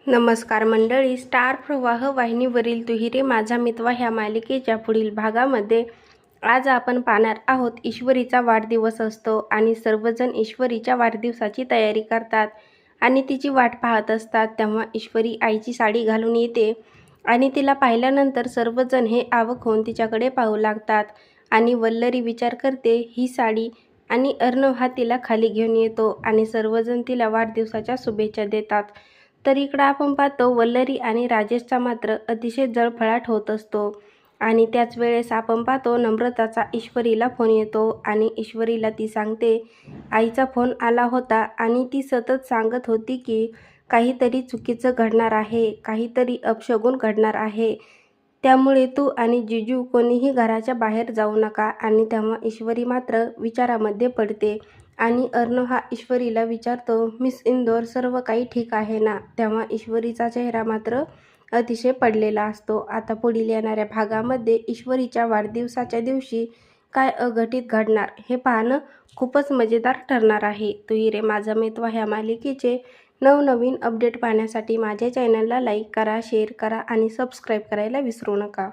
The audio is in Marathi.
नमस्कार मंडळी, स्टार प्रवाह वाहिनीवरील तू ही रे माझा मितवा ह्या मालिकेच्या पुढील भागामध्ये आज आपण पाहणार आहोत. ईश्वरीचा वाढदिवस असतो आणि सर्वजण ईश्वरीच्या वाढदिवसाची तयारी करतात आणि तिची वाट पाहत असतात. तेव्हा ईश्वरी आईची साडी घालून येते आणि तिला पाहिल्यानंतर सर्वजण हे अवाक होऊन तिच्याकडे पाहू लागतात आणि वल्लरी विचार करते ही साडी आणि अर्णव हा तिला खाली घेऊन येतो आणि सर्वजण तिला वाढदिवसाच्या शुभेच्छा देतात. तर इकडं आपण पाहतो वल्लरी आणि राजेशचा मात्र अतिशय जळफळाट होत असतो आणि त्याच वेळेस आपण पाहतो नम्रताचा ईश्वरीला फोन येतो आणि ईश्वरीला ती सांगते आईचा फोन आला होता आणि ती सतत सांगत होती की काहीतरी चुकीचं घडणार आहे, काहीतरी अपशगुन घडणार आहे, त्यामुळे तू आणि जिजू कोणीही घराच्या बाहेर जाऊ नका. आणि तेव्हा ईश्वरी मात्र विचारामध्ये पडते आणि अर्णव हा ईश्वरीला विचारतो मिस इंदोर सर्व काही ठीक आहे ना. तेव्हा ईश्वरीचा चेहरा मात्र अतिशय पडलेला असतो. आता पुढील येणाऱ्या भागामध्ये ईश्वरीच्या वाढदिवसाच्या दिवशी काय अघटित घडणार हे पाहणं खूपच मजेदार ठरणार आहे. तू ही रे माझा मितवा ह्या मालिकेचे नवनवीन अपडेट पाहण्यासाठी माझ्या चॅनलला लाईक करा, शेअर करा आणि सबस्क्राईब करायला विसरू नका.